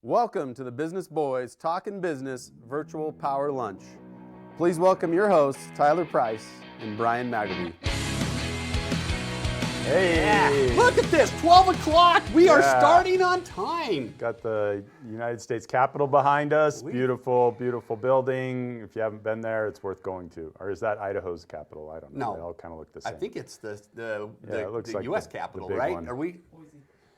Welcome to the Business Boys Talkin-Business Virtual Power Lunch. Please welcome your hosts, Tyler Price and Brian Magleby. Hey! Yeah. Look at this, 12 o'clock. We are starting on time. Got the United States Capitol behind us. Beautiful, beautiful building. If you haven't been there, it's worth going to. Or is that Idaho's Capitol? I don't know. No. They all kind of look the same. I think it's the like U.S. Capitol, the right? one. Are we?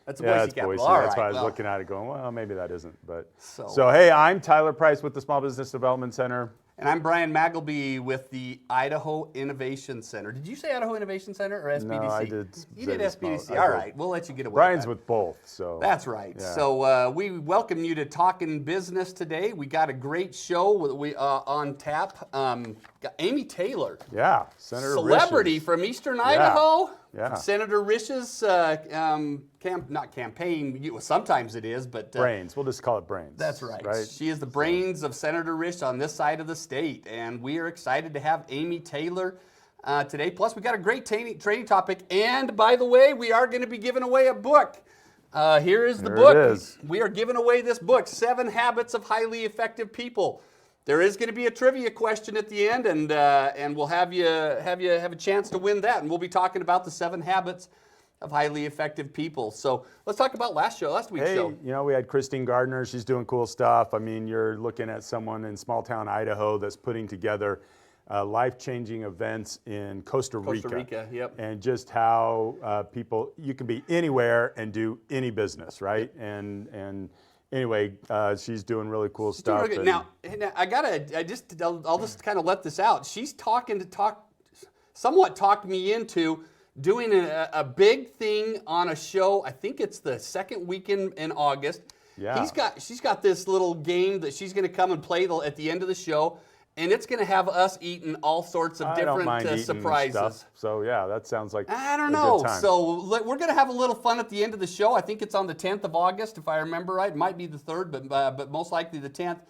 That's a Yeah, Boise it's Capitol. Boise. All That's right, why I was looking at it going, well, maybe that isn't. But So hey, I'm Tyler Price with the Small Business Development Center. And I'm Brian Magleby with the Idaho Innovation Center. Did you say Idaho Innovation Center or SBDC? No, I did. You did SBDC. Small, All right, we'll let you get away Brian's with with both, so. That's right. Yeah. So we welcome you to Talkin-Business today. We got a great show on tap. Got Amy Taylor. Yeah, Senator Celebrity Risch's. from Eastern Idaho. Yeah. Senator Risch's not campaign. Sometimes it is, but Brains. We'll just call it Brains. That's right. She is the brains of Senator Risch on this side of the state, and we are excited to have Amy Taylor today. Plus, we got a great training topic, and by the way, we are going to be giving away a book. Here is the book. It is. We are giving away this book, 7 Habits of Highly Effective People. There is going to be a trivia question at the end, and we'll have you have a chance to win that. And we'll be talking about the 7 habits of highly effective people. So let's talk about last week's show. You know, we had Christine Gardner. She's doing cool stuff. I mean, you're looking at someone in small town Idaho that's putting together life-changing events in Costa Rica. Costa Rica, yep. And just how you can be anywhere and do any business, right? Yep. And anyway, she's doing really cool stuff. Really now, I'll just kind of let this out. She's somewhat talked me into doing a big thing on a show. I think it's the second weekend in August. Yeah. She's got this little game that she's going to come and play at the end of the show, and it's going to have us eating all sorts of different surprises. Stuff. So yeah, that sounds like I don't know. A good time. So we're going to have a little fun at the end of the show. I think it's on the 10th of August, if I remember right. It might be the 3rd, but most likely the 10th.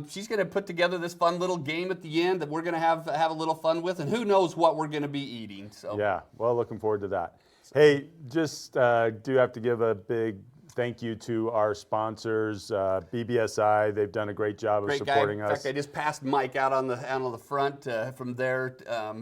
She's going to put together this fun little game at the end that we're going to have a little fun with, and who knows what we're going to be eating. So yeah, well, looking forward to that. Hey, just do have to give a big thank you to our sponsors, BBSI. They've done a great job of supporting us. In fact, I just passed Mike out on the front from there.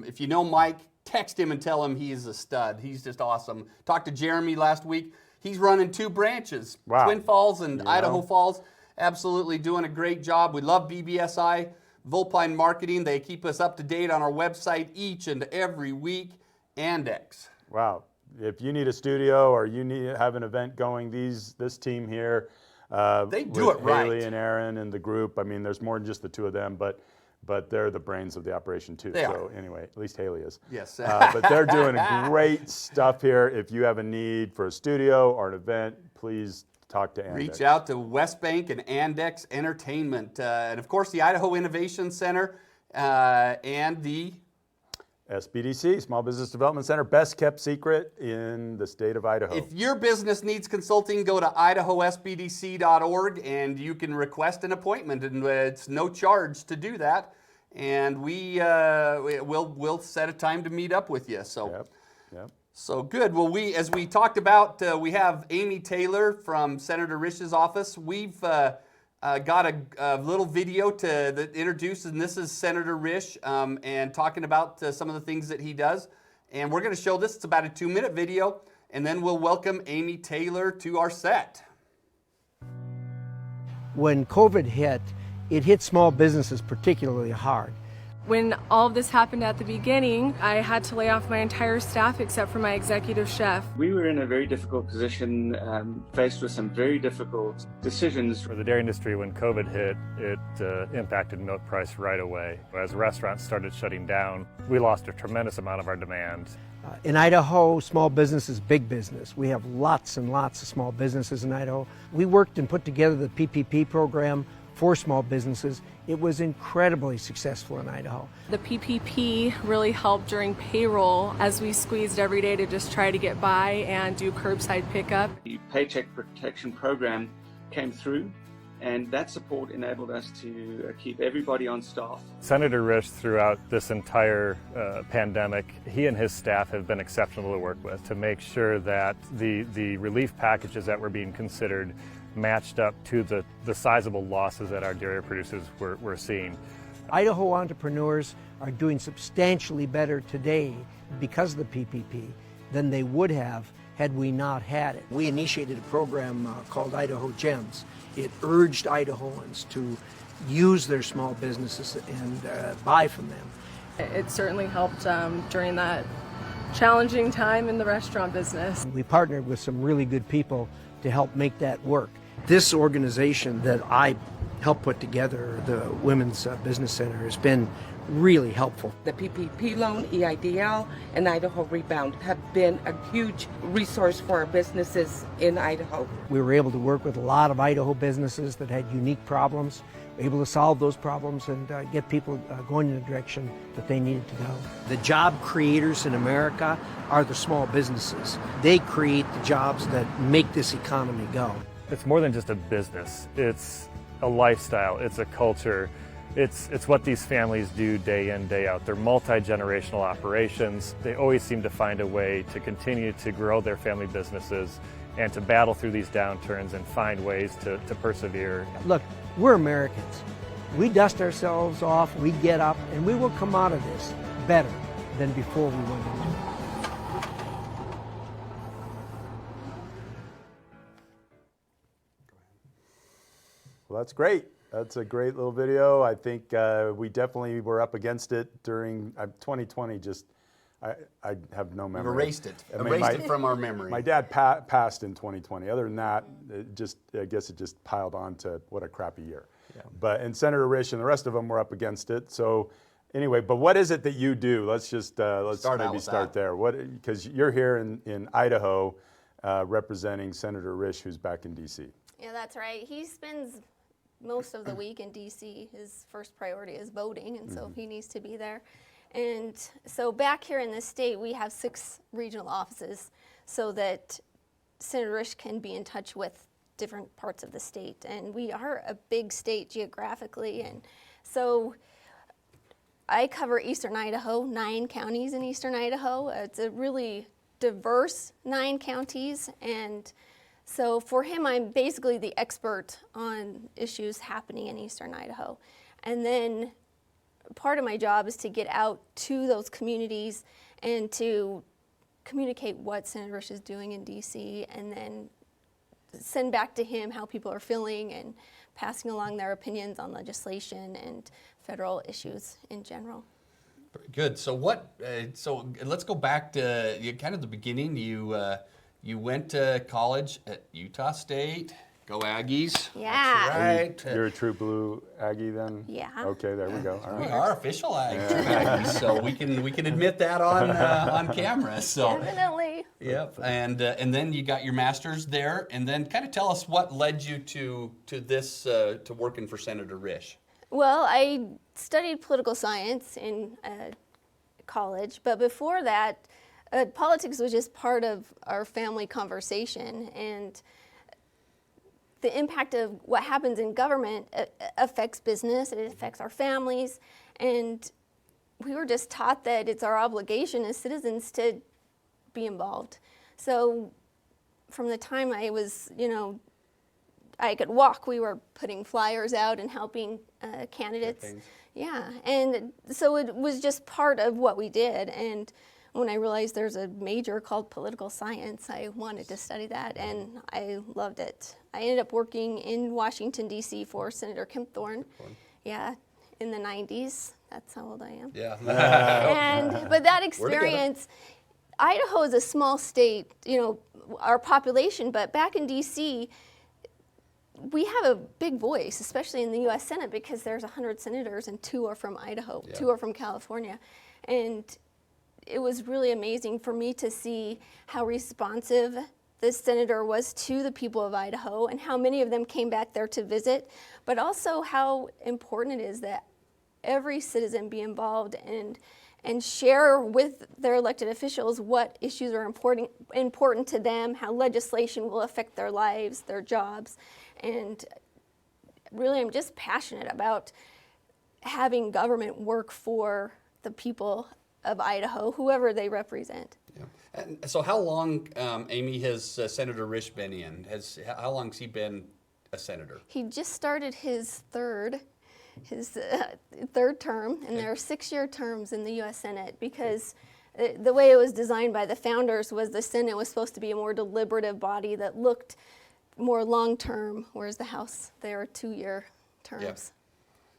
If you know Mike, text him and tell him he's a stud. He's just awesome. Talked to Jeremy last week. He's running 2 branches, wow. Twin Falls and Idaho Falls. Absolutely doing a great job. We love BBSI, Volpine Marketing. They keep us up to date on our website each and every week. Andex. Wow. If you need a studio or you have an event going, this team here, they do it right. Haley and Aaron and the group. I mean, there's more than just the 2 of them, but they're the brains of the operation too. So anyway, at least Haley is. Yes. But they're doing great stuff here. If you have a need for a studio or an event, please talk to Andex. Reach out to West Bank and Andex Entertainment. And of course, the Idaho Innovation Center and the SBDC, Small Business Development Center, best kept secret in the state of Idaho. If your business needs consulting, go to idahosbdc.org and you can request an appointment, and it's no charge to do that. And we'll set a time to meet up with you. So, Yep. So good. Well, as we talked about, we have Amy Taylor from Senator Risch's office. We've got a little video that introduces, and this is Senator Risch, and talking about some of the things that he does. And we're going to show this. It's about a 2-minute video, and then we'll welcome Amy Taylor to our set. When COVID hit, it hit small businesses particularly hard. When all of this happened at the beginning, I had to lay off my entire staff except for my executive chef. We were in a very difficult position, faced with some very difficult decisions. For the dairy industry, when COVID hit, it impacted milk price right away. As restaurants started shutting down, we lost a tremendous amount of our demand. In Idaho, small business is big business. We have lots and lots of small businesses in Idaho. We worked and put together the PPP program for small businesses. It was incredibly successful in Idaho. The PPP really helped during payroll as we squeezed every day to just try to get by and do curbside pickup. The Paycheck Protection Program came through, and that support enabled us to keep everybody on staff. Senator Risch, throughout this entire pandemic, he and his staff have been exceptional to work with to make sure that the relief packages that were being considered matched up to the sizable losses that our dairy producers were seeing. Idaho entrepreneurs are doing substantially better today because of the PPP than they would have had we not had it. We initiated a program called Idaho Gems. It urged Idahoans to use their small businesses and buy from them. It certainly helped during that challenging time in the restaurant business. We partnered with some really good people to help make that work. This organization that I helped put together, the Women's Business Center, has been really helpful. The PPP loan, EIDL, and Idaho Rebound have been a huge resource for our businesses in Idaho. We were able to work with a lot of Idaho businesses that had unique problems, able to solve those problems and get people going in the direction that they needed to go. The job creators in America are the small businesses. They create the jobs that make this economy go. It's more than just a business. It's a lifestyle, it's a culture. It's what these families do day in, day out. They're multi-generational operations. They always seem to find a way to continue to grow their family businesses and to battle through these downturns and find ways to persevere. Look, we're Americans. We dust ourselves off, we get up, and we will come out of this better than before we went into it. Well, that's great. That's a great little video. I think we definitely were up against it during 2020. I have no memory. We've erased it. I mean, Erased it from our memory. My dad passed in 2020. Other than that, I guess it just piled on to what a crappy year. Yeah. And Senator Risch and the rest of them were up against it. So anyway, but what is it that you do? Let's maybe start there. Because you're here in Idaho representing Senator Risch, who's back in D.C. Yeah, that's right. He spends most of the week in D.C. His first priority is voting, and so he needs to be there. And so back here in the state, we have 6 regional offices so that Senator Risch can be in touch with different parts of the state. And we are a big state geographically, and so I cover eastern Idaho, 9 counties in eastern Idaho. It's a really diverse 9 counties, and so for him, I'm basically the expert on issues happening in eastern Idaho. And then part of my job is to get out to those communities and to communicate what Senator Risch is doing in D.C. and then send back to him how people are feeling and passing along their opinions on legislation and federal issues in general. Very good. So so let's go back to kind of the beginning. You went to college at Utah State. Go Aggies. Yeah. That's right. You're a true blue Aggie then? Yeah. Okay, there we go. All We right. are official Aggies, so we can admit that on camera. So. Definitely. Yep. And then you got your master's there, and then kind of tell us what led you to this to working for Senator Risch. Well, I studied political science in college, but before that, politics was just part of our family conversation, and the impact of what happens in government affects business, it affects our families, and we were just taught that it's our obligation as citizens to be involved. So from the time I was, I could walk, we were putting flyers out and helping candidates. Campaigns. Yeah, and so it was just part of what we did. And when I realized there's a major called political science, I wanted to study that, and I loved it. I ended up working in Washington, D.C. for Senator Kempthorne. Yeah, in the 90s. That's how old I am. Yeah. But that experience, Idaho is a small state, our population, but back in D.C., we have a big voice, especially in the U.S. Senate, because there's 100 senators and 2 are from Idaho, 2 are from California. And it was really amazing for me to see how responsive this senator was to the people of Idaho and how many of them came back there to visit, but also how important it is that every citizen be involved and share with their elected officials what issues are important to them, how legislation will affect their lives, their jobs. And really, I'm just passionate about having government work for the people of Idaho, whoever they represent. Yeah. And so how long, Amy, has Senator Risch been in? How long has he been a senator? He just started his third term, and there are 6-year terms in the U.S. Senate because the way it was designed by the founders was the Senate was supposed to be a more deliberative body that looked more long-term, whereas the House, they are 2-year terms. Yeah.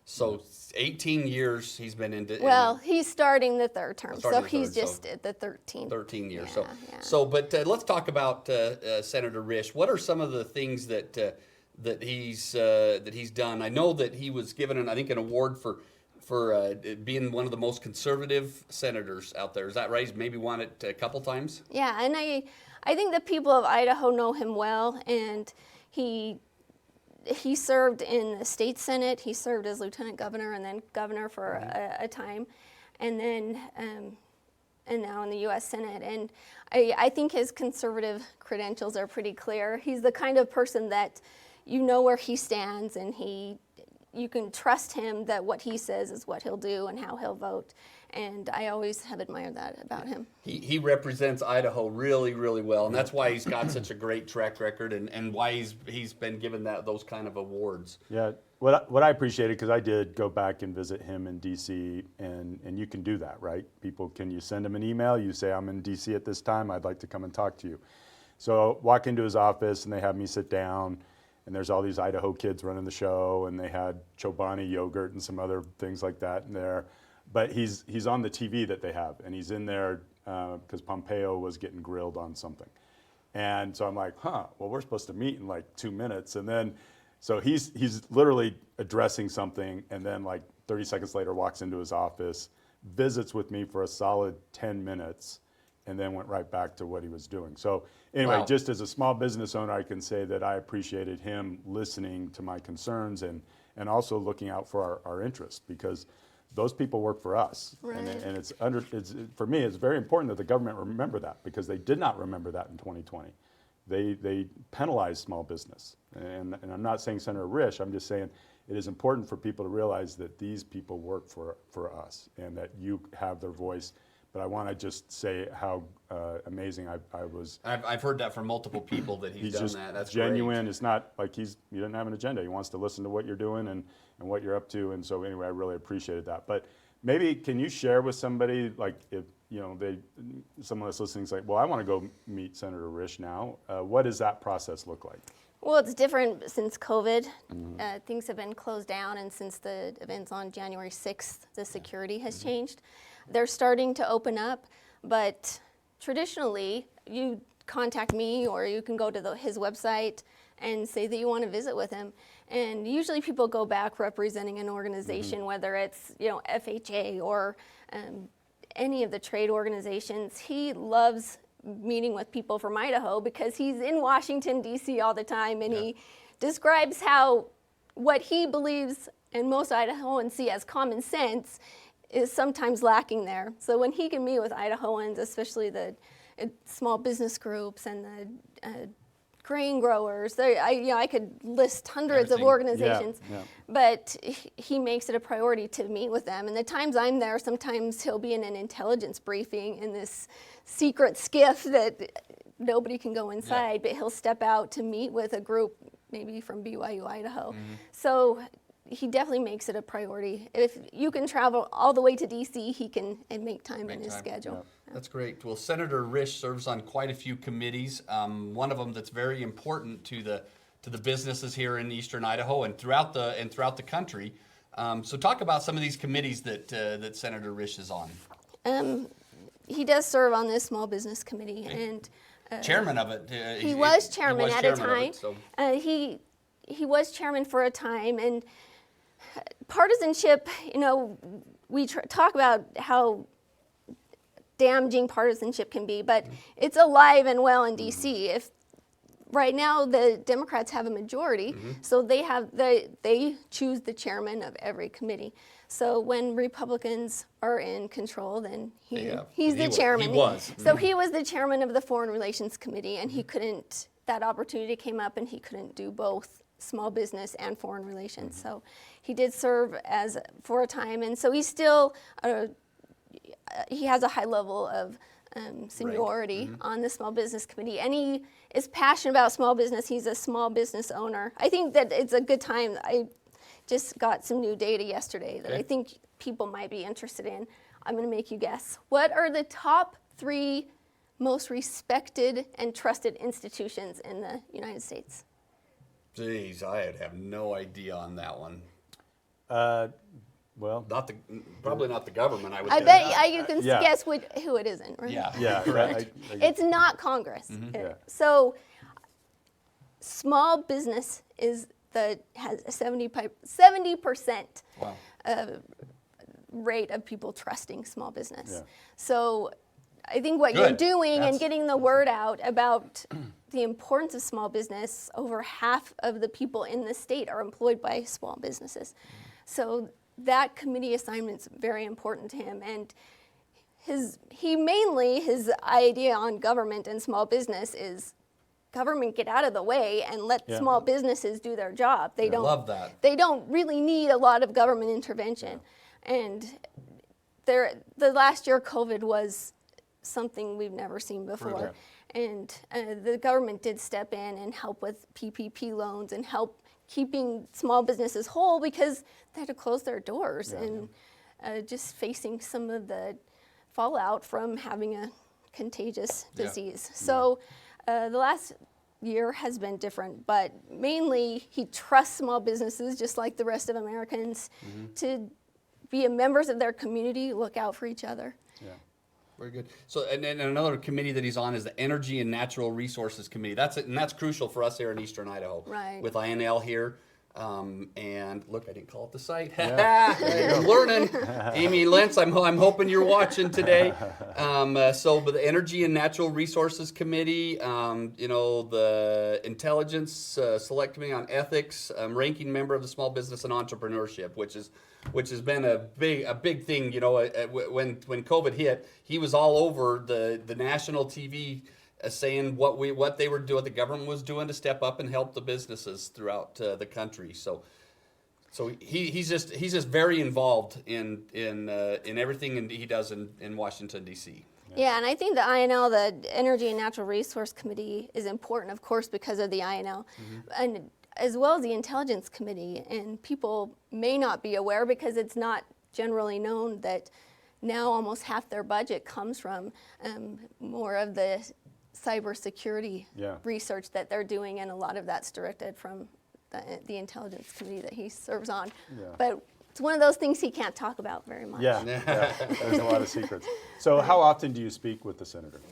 So 18 years he's been in. Well, he's starting the third term, Starting so the he's third, just at the 13th. 13 years. Yeah. But let's talk about Senator Risch. What are some of the things that he's done? I know that he was given, I think, an award for being one of the most conservative senators out there. Is that right? He's maybe won it a couple times. Yeah, and I think the people of Idaho know him well, and he served in the state senate. He served as lieutenant governor and then governor for a time, and then and now in the U.S. Senate. And I think his conservative credentials are pretty clear. He's the kind of person that you know where he stands, and you can trust him that what he says is what he'll do and how he'll vote. And I always have admired that about him. He represents Idaho really, really well, and that's why he's got such a great track record, and why he's been given those kind of awards. Yeah, what I appreciated, because I did go back and visit him in D.C., and you can do that, right? You send him an email, you say, I'm in D.C. at this time, I'd like to come and talk to you. So walk into his office, and they have me sit down, and there's all these Idaho kids running the show, and they had Chobani yogurt and some other things like that in there. But he's on the TV that they have, and he's in there because Pompeo was getting grilled on something. And so I'm like, well, we're supposed to meet in like 2 minutes. And then, so he's literally addressing something, and then like 30 seconds later walks into his office, visits with me for a solid 10 minutes, and then went right back to what he was doing. So anyway, just as a small business owner, I can say that I appreciated him listening to my concerns and also looking out for our interests, because those people work for us. Right. And for me, it's very important that the government remember that, because they did not remember that in 2020. They penalized small business. And I'm not saying Senator Risch, I'm just saying it is important for people to realize that these people work for us and that you have their voice. But I want to just say how amazing I was. I've heard that from multiple people that he's done just that. That's genuine. great. It's not like he doesn't have an agenda. He wants to listen to what you're doing and what you're up to. And so anyway, I really appreciated that. But maybe can you share with somebody, like if someone that's listening is like, well, I want to go meet Senator Risch now. What does that process look like? Well, it's different since COVID. Things have been closed down, and since the events on January 6th, the security has changed. They're starting to open up, but traditionally, you contact me or you can go to his website and say that you want to visit with him. And usually people go back representing an organization, whether it's FHA or any of the trade organizations. He loves meeting with people from Idaho because he's in Washington, D.C. all the time, and he describes how what he believes and most Idahoans see as common sense is sometimes lacking there. So when he can meet with Idahoans, especially the small business groups and the grain growers, I could list hundreds of organizations, but he makes it a priority to meet with them. And the times I'm there, sometimes he'll be in an intelligence briefing in this secret skiff that nobody can go inside, but he'll step out to meet with a group, maybe from BYU, Idaho. So he definitely makes it a priority. If you can travel all the way to D.C., he can make time in his schedule. That's great. Well, Senator Risch serves on quite a few committees. One of them that's very important to the businesses here in Eastern Idaho and throughout the country. So talk about some of these committees that Senator Risch is on. He does serve on this small business committee and chairman of it. He was chairman at a time. He was chairman for a time, and partisanship, we talk about how damaging partisanship can be, but it's alive and well in D.C. If right now the Democrats have a majority, so they choose the chairman of every committee. So when Republicans are in control, then he's the chairman. He was. So he was the chairman of the Foreign Relations Committee, and he couldn't. That opportunity came up, and he couldn't do both small business and foreign relations. So he did serve for a time, and so he's still he has a high level of seniority on the Small Business Committee, and he is passionate about small business. He's a small business owner. I think that it's a good time. I just got some new data yesterday that I think people might be interested in. I'm going to make you guess. What are the top 3 most respected and trusted institutions in the United States? Jeez, I have no idea on that one. Well, Probably not the government. I would. I bet you can guess who it isn't, right? yeah, correct. It's not Congress. So small business has a 70% rate of people trusting small business. Yeah. So I think what you're doing and getting the word out about the importance of small business, over half of the people in the state are employed by small businesses. So that committee assignment's very important to him, and his idea on government and small business is government get out of the way and let small businesses do their job. They don't love that. They don't really need a lot of government intervention. And the last year COVID was something we've never seen before. And the government did step in and help with PPP loans and help keeping small businesses whole because they had to close their doors and just facing some of the fallout from having a contagious disease. So the last year has been different, but mainly he trusts small businesses just like the rest of Americans to be members of their community, look out for each other. Very good. So, and another committee that he's on is the Energy and Natural Resources Committee. That's crucial for us here in Eastern Idaho. Right. With INL here. And look, I didn't call it the site. You're learning. Amy Lentz, I'm hoping you're watching today. So, but the Energy and Natural Resources Committee, the Intelligence Select Committee on Ethics, ranking member of the Small Business and Entrepreneurship, which has been a big thing. When COVID hit, he was all over the national TV. Saying what they were doing, the government was doing to step up and help the businesses throughout the country. So he's just very involved in everything he does in Washington D.C. Yeah, and I think the INL, the Energy and Natural Resource Committee, is important, of course, because of the INL, and as well as the Intelligence Committee. And people may not be aware because it's not generally known that now almost half their budget comes from more of the cybersecurity research that they're doing, and a lot of that's directed from the Intelligence Committee that he serves on. But it's one of those things he can't talk about very much. There's a lot of secrets. So how often do you speak with the senator?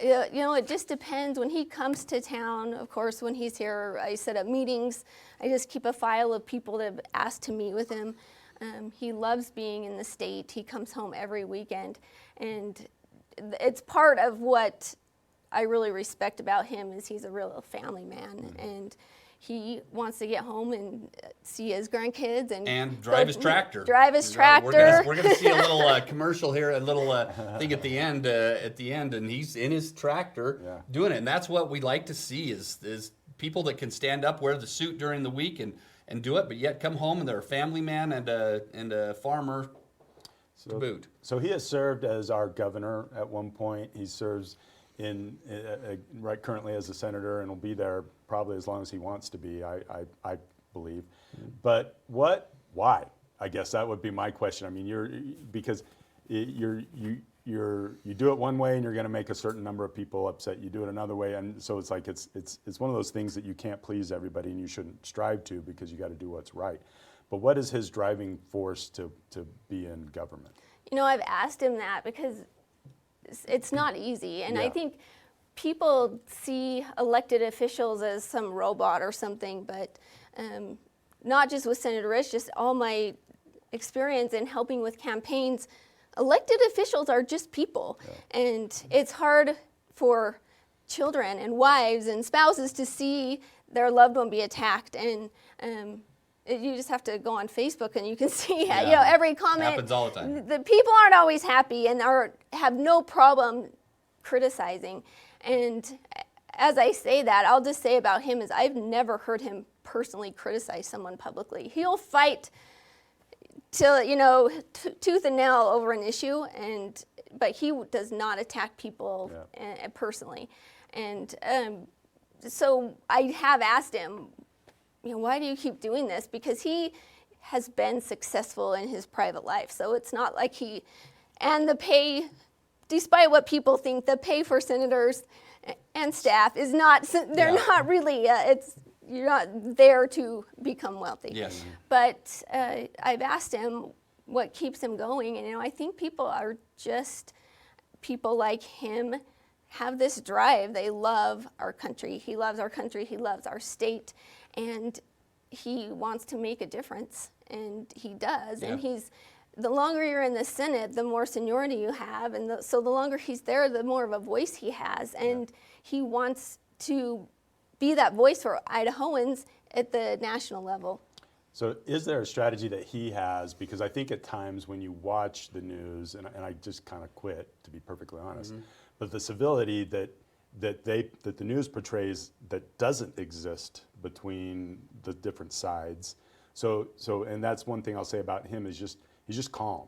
It just depends. When he comes to town, of course, when he's here, I set up meetings. I just keep a file of people that have asked to meet with him. He loves being in the state. He comes home every weekend, and it's part of what I really respect about him is he's a real family man, and he wants to get home and see his grandkids and drive his tractor. We're gonna see a little commercial here, a little thing at the end, and he's in his tractor doing it, and that's what we like to see is people that can stand up, wear the suit during the week, and do it, but yet come home and they're a family man and a farmer to boot. So he has served as our governor at one point. He serves currently as a senator, and will be there probably as long as he wants to be, I believe. But why? I guess that would be my question. I mean, you do it one way and you're going to make a certain number of people upset. You do it another way, and so it's like it's one of those things that you can't please everybody, and you shouldn't strive to, because you got to do what's right. But what is his driving force to be in government? I've asked him that because it's not easy, and I think people see elected officials as some robot or something, but not just with Senator Rich, just all my experience in helping with campaigns, elected officials are just people, and it's hard for children and wives and spouses to see their loved one be attacked, and you just have to go on Facebook and you can see every comment. Happens all the time. The people aren't always happy and have no problem criticizing. And as I say that, I'll just say about him is I've never heard him personally criticize someone publicly. He'll fight till tooth and nail over an issue, but he does not attack people personally. And so I have asked him, why do you keep doing this? Because he has been successful in his private life. So it's not like and the pay, despite what people think, the pay for senators and staff is not, they're not really, you're not there to become wealthy. Yes. But I've asked him what keeps him going, and I think people are just, people like him have this drive. They love our country. He loves our country. He loves our state, and he wants to make a difference, and he does. Yeah. And the longer you're in the Senate, the more seniority you have, and so the longer he's there, the more of a voice he has, and he wants to be that voice for Idahoans at the national level. So is there a strategy that he has? Because I think at times when you watch the news, and I just kind of quit, to be perfectly honest, but the civility that the news portrays that doesn't exist between the different sides. So and that's one thing I'll say about him is he's just calm.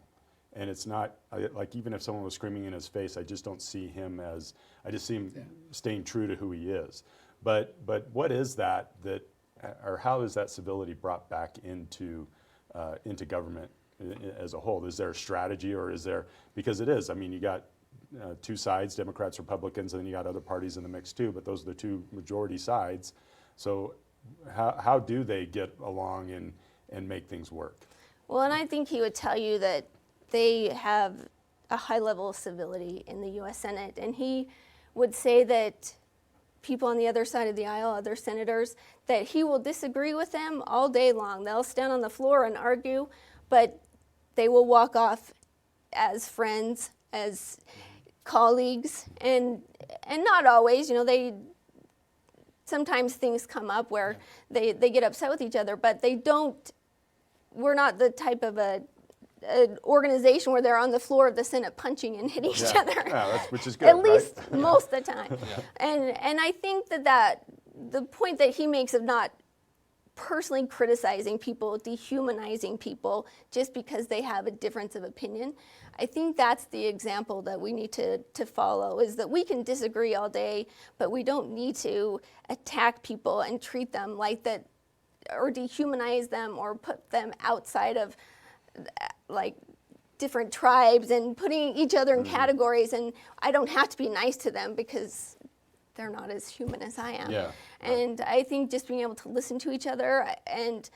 And it's not, like even if someone was screaming in his face, I just don't see him as, I just see him staying true to who he is. But what is that, or how is that civility brought back into government as a whole? Is there a strategy, or is there, because it is, I mean, you got two sides, Democrats, Republicans, and then you got other parties in the mix too, but those are the two majority sides. So how do they get along and make things work? Well, and I think he would tell you that they have a high level of civility in the U.S. Senate, and he would say that people on the other side of the aisle, other senators, that he will disagree with them all day long. They'll stand on the floor and argue, but they will walk off as friends, as colleagues, and not always. Sometimes things come up where they get upset with each other, but they don't. We're not the type of an organization where they're on the floor of the Senate punching and hitting each other. Yeah, which is good, At least right? most of the time. And I think that the point that he makes of not personally criticizing people, dehumanizing people just because they have a difference of opinion, I think that's the example that we need to follow, is that we can disagree all day, but we don't need to attack people and treat them like that, or dehumanize them, or put them outside of like different tribes and putting each other in categories, and I don't have to be nice to them because they're not as human as I am. Yeah. And I think just being able to listen to each other, and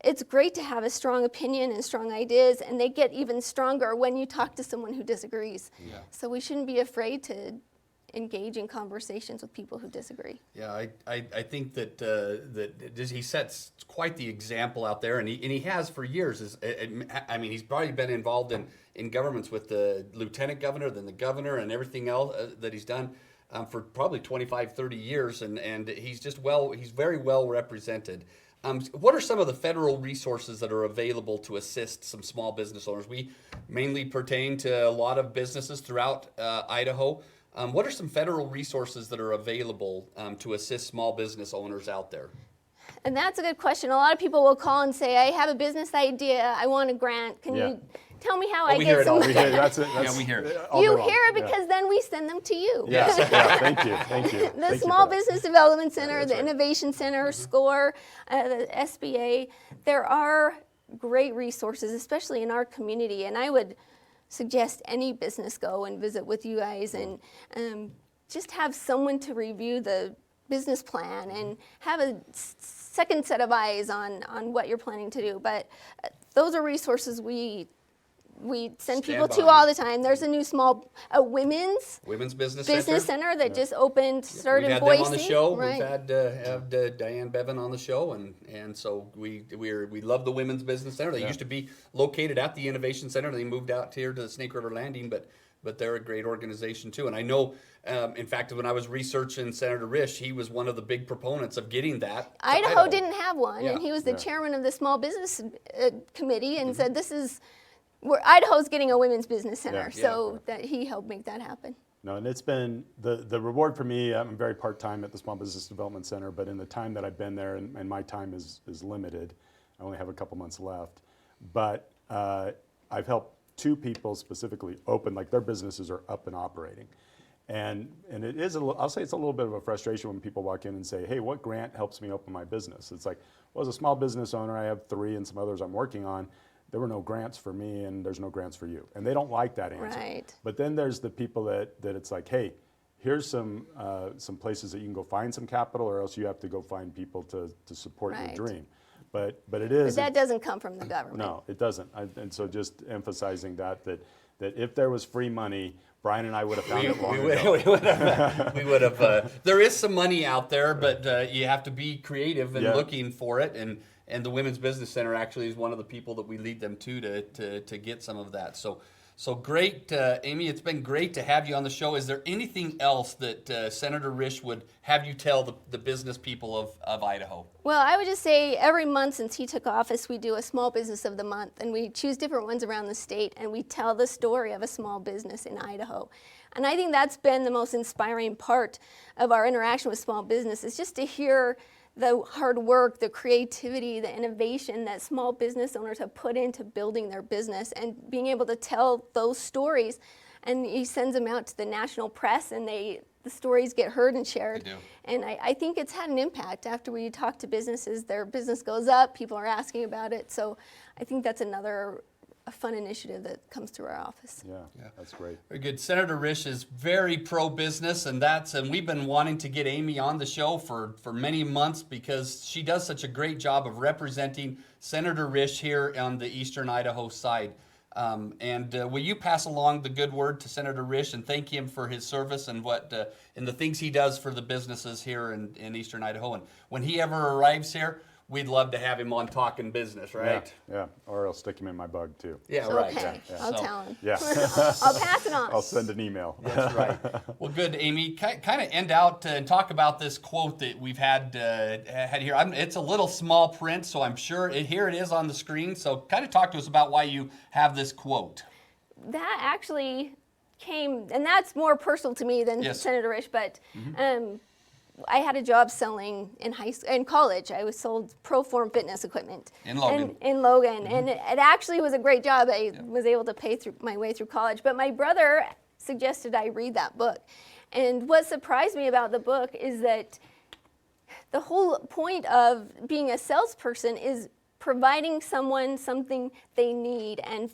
it's great to have a strong opinion and strong ideas, and they get even stronger when you talk to someone who disagrees. Yeah. So we shouldn't be afraid to engage in conversations with people who disagree. Yeah, I think that he sets quite the example out there, and he has for years. I mean, he's probably been involved in governments with the lieutenant governor, then the governor, and everything else that he's done for probably 25, 30 years, and he's very well represented. What are some of the federal resources that are available to assist some small business owners? We mainly pertain to a lot of businesses throughout Idaho. What are some federal resources that are available to assist small business owners out there? And that's a good question. A lot of people will call and say, I have a business idea, I want a grant. Can you tell me how I we hear get it some all. money? We hear it. You hear it because then we send them to you. Yes, thank you. The Small Business Development Center, the Innovation Center, SCORE, the SBA, there are great resources, especially in our community, and I would suggest any business go and visit with you guys and just have someone to review the business plan and have a second set of eyes on what you're planning to do. But those are resources we send people to all the time. There's a new women's business center that just opened, started in Boise. We've had them on the show. Right. We've had Diane Bevan on the show, and so we love the Women's Business Center. They used to be located at the Innovation Center. They moved out here to the Snake River Landing, but they're a great organization too. And I know, in fact, when I was researching Senator Risch, he was one of the big proponents of getting that. Idaho didn't have one, and he was the chairman of the Small Business Committee, and said this is where Idaho's getting a women's business center, that he helped make that happen. No, and it's been the reward for me. I'm very part-time at the Small Business Development Center, but in the time that I've been there, and my time is limited, I only have a couple months left, but I've helped two people specifically open, like their businesses are up and operating. And it is, I'll say it's a little bit of a frustration when people walk in and say, hey, what grant helps me open my business? It's like, well, as a small business owner, I have 3 and some others I'm working on. There were no grants for me and there's no grants for you. And they don't like that answer. Right. But then there's the people that it's like, hey, here's some places that you can go find some capital, or else you have to go find people to support Right. your dream. But it is. But that doesn't come from the government. No, it doesn't. And so just emphasizing that if there was free money, Brian and I would have found it long ago. We would have. There is some money out there, but you have to be creative and looking for it. And the Women's Business Center actually is one of the people that we lead them to get some of that. So great, Amy. It's been great to have you on the show. Is there anything else that Senator Risch would have you tell the business people of Idaho? Well, I would just say every month since he took office, we do a small business of the month, and we choose different ones around the state, and we tell the story of a small business in Idaho. And I think that's been the most inspiring part of our interaction with small business, is just to hear the hard work, the creativity, the innovation that small business owners have put into building their business, and being able to tell those stories. And he sends them out to the national press, and the stories get heard and shared. They do. And I think it's had an impact. After we talk to businesses, their business goes up, people are asking about it. So I think that's another fun initiative that comes through our office. Yeah, that's great. Very good. Senator Risch is very pro-business, and we've been wanting to get Amy on the show for many months because she does such a great job of representing Senator Risch here on the Eastern Idaho side. Will you pass along the good word to Senator Risch and thank him for his service and and the things he does for the businesses here in Eastern Idaho? And when he ever arrives here, we'd love to have him on Talkin-Business, right? Yeah, or I'll stick him in my bug too. Yeah, right. Okay, I'll tell him. Yeah. I'll pass it on. I'll send an email. That's right. Well, good, Amy. Kind of end out and talk about this quote that we've had here. It's a little small print, so I'm sure here it is on the screen. So kind of talk to us about why you have this quote. That actually came, and that's more personal to me than Senator Risch, but I had a job selling in college. I was sold Proform fitness equipment in Logan. And it actually was a great job. I was able to pay through my way through college. But my brother suggested I read that book. And what surprised me about the book is that the whole point of being a salesperson is providing someone something they need and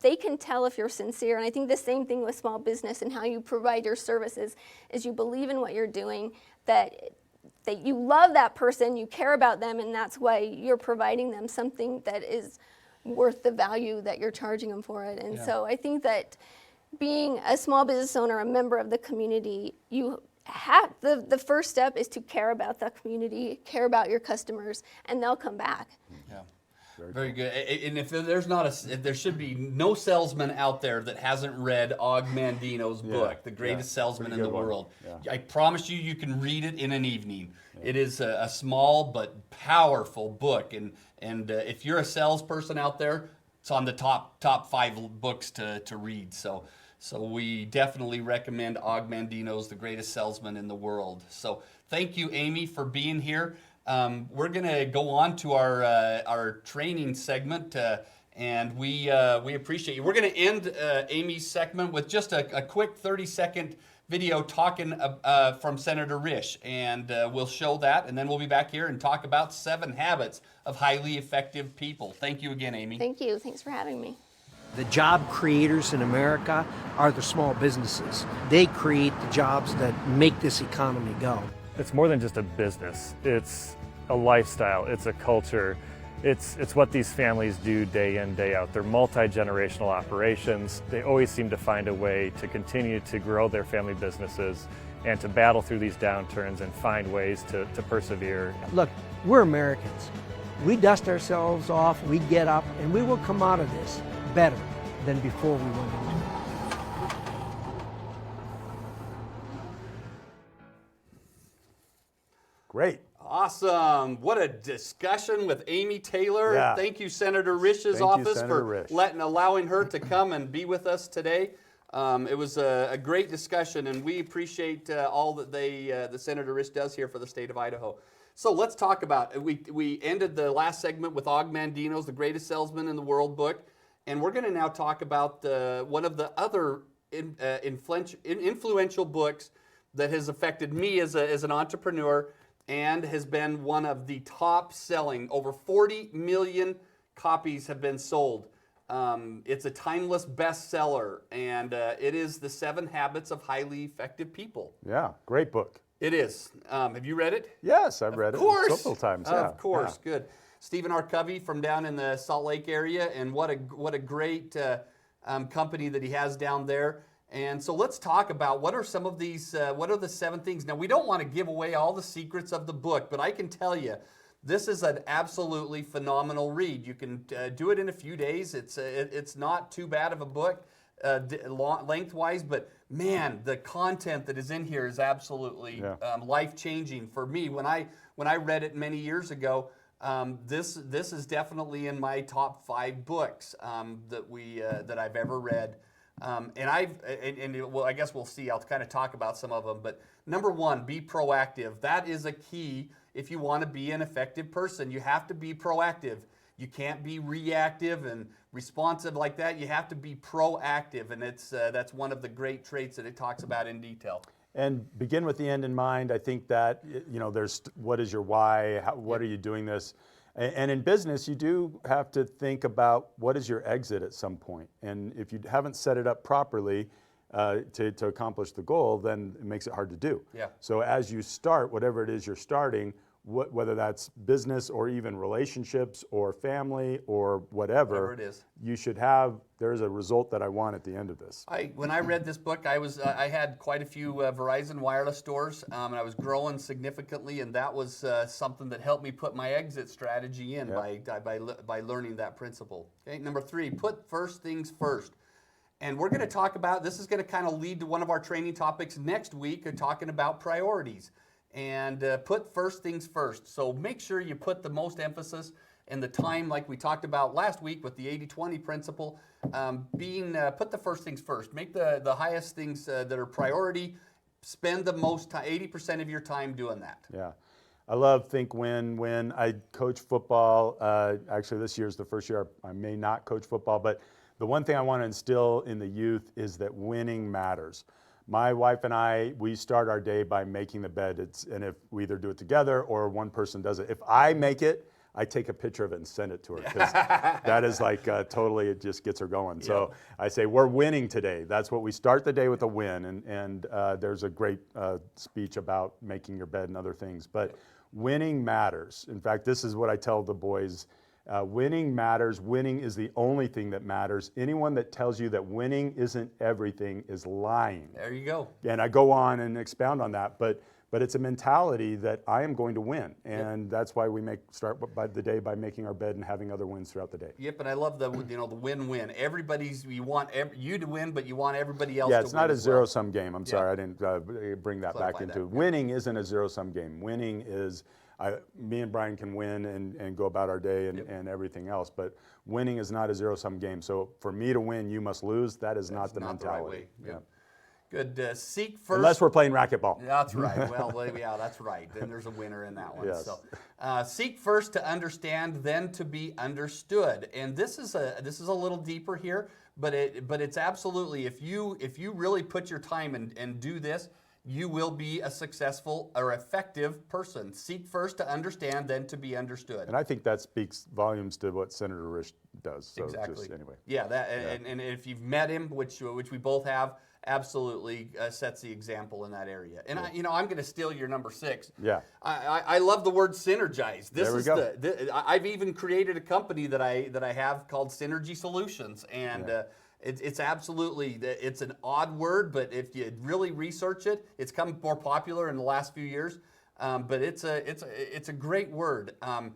they can tell if you're sincere. And I think the same thing with small business and how you provide your services is you believe in what you're doing, that you love that person, you care about them, and that's why you're providing them something that is worth the value that you're charging them for it. And so I think that being a small business owner, a member of the community, you have the first step is to care about the community, care about your customers, and they'll come back. Yeah. Very good. And if there should be no salesman out there that hasn't read Og Mandino's book, The Greatest Salesman in the World. I promise you can read it in an evening. It is a small but powerful book, and if you're a salesperson out there, it's on the top 5 books to read. So we definitely recommend Og Mandino's The Greatest Salesman in the World. So thank you, Amy, for being here. We're going to go on to our training segment, and we appreciate you. We're going to end Amy's segment with just a quick 30-second video talking from Senator Risch, and we'll show that, and then we'll be back here and talk about 7 habits of highly effective people. Thank you again, Amy. Thank you. Thanks for having me. The job creators in America are the small businesses. They create the jobs that make this economy go. It's more than just a business. It's a lifestyle, it's a culture, it's what these families do day in, day out. They're multi-generational operations. They always seem to find a way to continue to grow their family businesses and to battle through these downturns and find ways to persevere. Look, we're Americans. We dust ourselves off, we get up, and we will come out of this better than before we went into it. Great. Awesome. What a discussion with Amy Taylor. Yeah. Thank you, Senator Risch's office, for allowing her to come and be with us today. It was a great discussion, and we appreciate all that the Senator Risch does here for the state of Idaho. So let's talk about, we ended the last segment with Og Mandino's The Greatest Salesman in the World book, And we're going to now talk about one of the other influential books that has affected me as an entrepreneur and has been one of the top selling. Over 40 million copies have been sold. It's a timeless bestseller, and it is The 7 Habits of Highly Effective People. Yeah, great book. It is. Have you read it? Yes, I've read it several times. Yeah, Of course, good. Stephen R. Covey from down in the Salt Lake area, and what a great company that he has down there. And so let's talk about what are some of these, what are the 7 things. Now, we don't want to give away all the secrets of the book, but I can tell you, this is an absolutely phenomenal read. You can do it in a few days. It's not too bad of a book lengthwise, but man, the content that is in here is absolutely life-changing for me. When I read it many years ago, this is definitely in my top 5 books that I've ever read. Well, I guess we'll see. I'll kind of talk about some of them. But number 1, be proactive. That is a key if you want to be an effective person. You have to be proactive. You can't be reactive and responsive like that. You have to be proactive, and that's one of the great traits that it talks about in detail. And begin with the end in mind. I think that, there's what is your why? What are you doing this? And in business, you do have to think about what is your exit at some point. And if you haven't set it up properly to accomplish the goal, then it makes it hard to do. Yeah. So as you start, whatever it is you're starting, whether that's business or even relationships or family or whatever it is, you should have, there's a result that I want at the end of this. When I read this book, I had quite a few Verizon wireless stores, and I was growing significantly, and that was something that helped me put my exit strategy in by learning that principle. Okay, number 3, put first things first. And we're going to talk about, this is going to kind of lead to one of our training topics next week, talking about priorities. And put first things first. So make sure you put the most emphasis and the time, like we talked about last week with the 80-20 principle, put the first things first. Make the highest things that are priority. Spend the most 80% of your time doing that. Yeah. I love think when I coach football. Actually, this year is the first year I may not coach football, but the one thing I want to instill in the youth is that winning matters. My wife and I, we start our day by making the bed. And if we either do it together or one person does it. If I make it, I take a picture of it and send it to her, because that is like totally, it just gets her going. Yeah. So I say, we're winning today. That's what we start the day with, a win. And there's a great speech about making your bed and other things. But winning matters. In fact, this is what I tell the boys. Winning matters. Winning is the only thing that matters. Anyone that tells you that winning isn't everything is lying. There you go. And I go on and expound on that, but it's a mentality that I am going to win, and that's why we start the day by making our bed and having other wins throughout the day. Yep, and I love the win-win. You want you to win, but you want everybody else to win. Yeah, it's not a zero-sum game. I'm sorry, I didn't bring that back into it. Winning isn't a zero-sum game. Winning is me and Brian can win and go about our day and everything else, but winning is not a zero-sum game. So for me to win, you must lose. That's not the mentality. The right way. Good. Seek first. Unless we're playing racquetball. That's right. Well, yeah, that's right. Then there's a winner in that one. Yes. So, seek first to understand, then to be understood. And this is a little deeper here, but it's absolutely, if you really put your time and do this, you will be a successful or effective person. Seek first to understand, then to be understood. And I think that speaks volumes to what Senator Risch does. So exactly. Anyway. Yeah. And if you've met him, which we both have, absolutely sets the example in that area. And I'm going to steal your number 6. Yeah. I love the word synergize. There we go. I've even created a company that I have called Synergy Solutions, and it's absolutely, it's an odd word, but if you really research it, it's come more popular in the last few years. But it's a great word. I've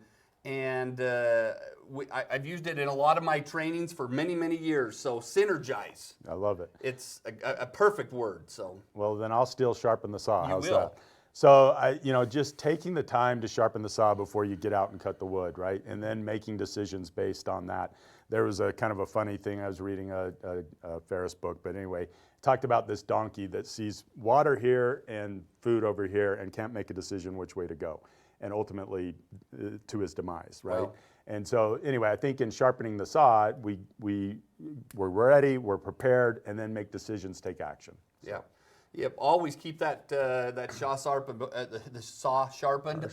used it in a lot of my trainings for many, many years. So synergize. I love it. It's a perfect word. So well, then I'll still sharpen the saw. How's that? So just taking the time to sharpen the saw before you get out and cut the wood, right? And then making decisions based on that. There was a kind of a funny thing. I was reading a Ferris book, but anyway, it talked about this donkey that sees water here and food over here and can't make a decision which way to go, and ultimately to his demise, right? Wow. And so anyway, I think in sharpening the saw, we're ready, we're prepared, and then make decisions, take action. Yeah. Yep. Always keep that saw sharpened, the saw sharpened.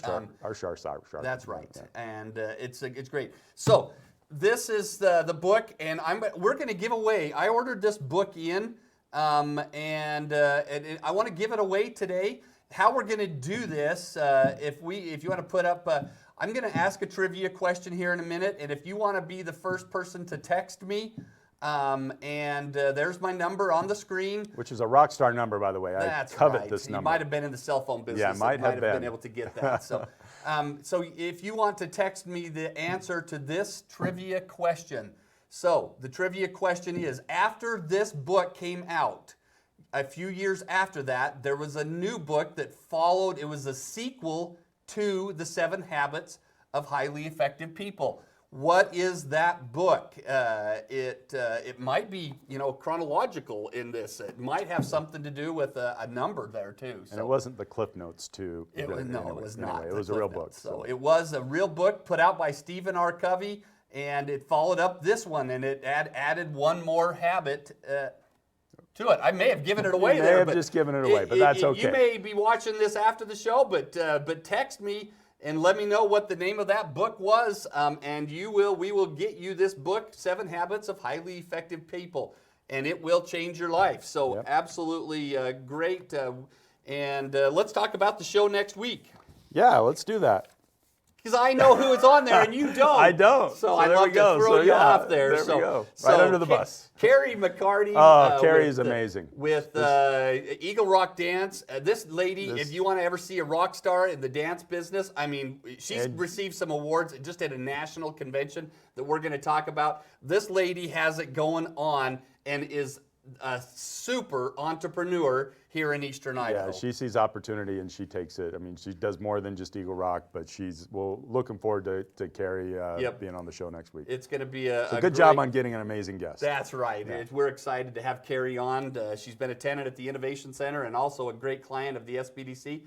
Our saw sharpened. That's right. Yeah. And it's great. So this is the book, and we're going to give away. I ordered this book in, and I want to give it away today. How we're going to do this? If you want to put up. I'm going to ask a trivia question here in a minute, and if you want to be the first person to text me, there's my number on the screen. Which is a rock star number, by the way. That's I covet right. this number. You might have been in the cell phone business. Yeah, might have been able to get that. So, so if you want to text me the answer to this trivia question. So the trivia question is, after this book came out, a few years after that, there was a new book that followed. It was a sequel to The 7 Habits of Highly Effective People. What is that book? It might be, chronological in this. It might have something to do with a number there too. So. And it wasn't the Cliff Notes too. It was not. Anyway, it was a real book. So it was a real book put out by Stephen R. Covey, and it followed up this one, and it added one more habit to it. I may have given it away you there. may have just given it away, but that's okay. You may be watching this after the show, but text me and let me know what the name of that book was, and we will get you this book, 7 Habits of Highly Effective People, and it will change your life. So absolutely great. And let's talk about the show next week. Yeah, let's do that. Because I know who is on there and you don't. I don't. So I love to throw you off there. There we go. So Right under the bus. Carrie McCarty. Carrie is amazing. With Eagle Rock Dance. This lady, if you want to ever see a rock star in the dance business, I mean, she's received some awards just at a national convention that we're going to talk about. This lady has it going on and is a super entrepreneur here in Eastern Idaho. Yeah, she sees opportunity and she takes it. I mean, she does more than just Eagle Rock, but looking forward to Carrie being on the show next week. It's going to be a good job on getting an amazing guest. That's right. Yeah. We're excited to have Carrie on. She's been a tenant at the Innovation Center and also a great client of the SBDC,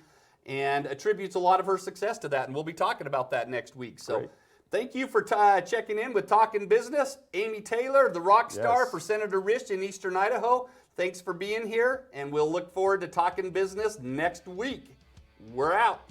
and attributes a lot of her success to that, and we'll be talking about that next week. So. Great. Thank you for checking in with Talkin' Business. Amy Taylor, the rock star for Senator Risch in Eastern Idaho. Thanks for being here, and we'll look forward to Talkin' Business next week. We're out.